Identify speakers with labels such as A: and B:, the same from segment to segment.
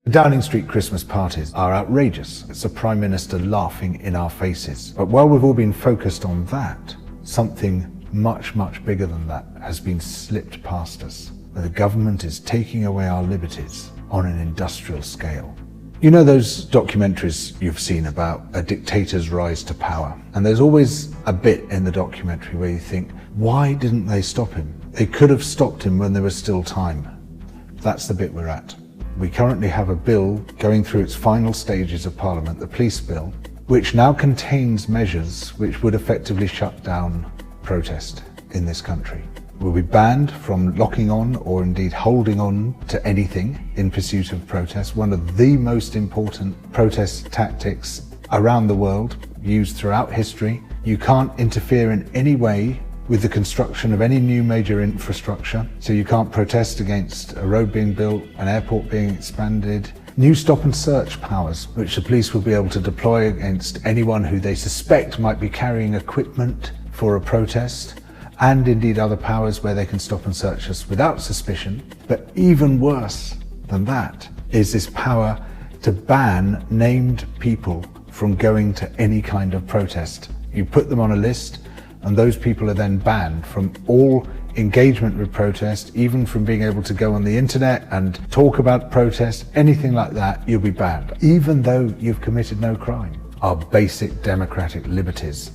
A: The Downing Street Christmas parties are outrageous. It's the Prime Minister laughing in our faces. But while we've all been focused on that, something much, much bigger than that has been slipped past us, where the government is taking away our liberties on an industrial scale. You know those documentaries you've seen about a dictator's rise to power? And there's always a bit in the documentary where you think, why didn't they stop him? They could have stopped him when there was still time. That's the bit we're at. We currently have a bill going through its final stages of Parliament, the police bill, which now contains measures which would effectively shut down protest in this country. We'll be banned from locking on or indeed holding on to anything in pursuit of protest, one of the most important protest tactics around the world, used throughout history. You can't interfere in any way with the construction of any new major infrastructure. So you can't protest against a road being built, an airport being expanded. New stop and search powers, which the police will be able to deploy against anyone who they suspect might be carrying equipment for a protest, and indeed other powers where they can stop and search us without suspicion. But even worse than that is this power to ban named people from going to any kind of protest. You put them on a list, and those people are then banned from all engagement with protest, even from being able to go on the internet and talk about protest, anything like that, you'll be banned, even though you've committed no crime. Our basic democratic liberties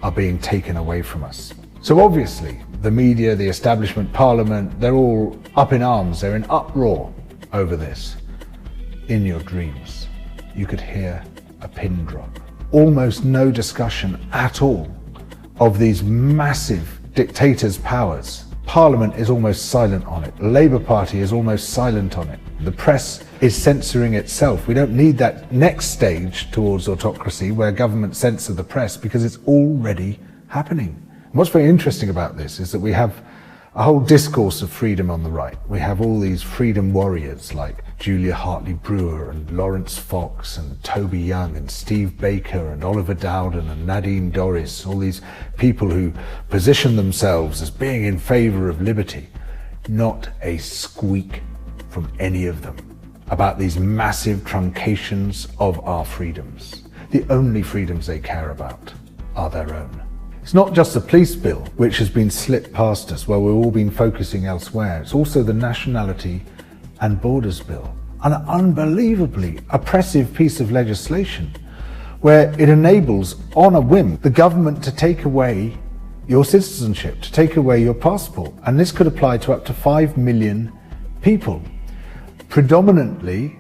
A: are being taken away from us. So obviously, the media, the establishment, Parliament, they're all up in arms, they're in uproar over this. In your dreams, you could hear a pin drop. Almost no discussion at all of these massive dictators' powers. Parliament is almost silent on it. The Labour Party is almost silent on it. The press is censoring itself. We don't need that next stage towards autocracy where government censor the press, because it's already happening. And what's very interesting about this is that we have a whole discourse of freedom on the right. We have all these freedom warriors like Julia Hartley-Brewer and Lawrence Fox and Toby Young and Steve Baker and Oliver Dowden and Nadine Dorries, all these people who position themselves as being in favour of liberty. Not a squeak from any of them about these massive truncations of our freedoms. The only freedoms they care about are their own. It's not just the police bill, which has been slipped past us while we've all been focusing elsewhere. It's also the Nationality and Borders Bill, an unbelievably oppressive piece of legislation where it enables, on a whim, the government to take away your citizenship, to take away your passport. And this could apply to up to 5 million people, predominantly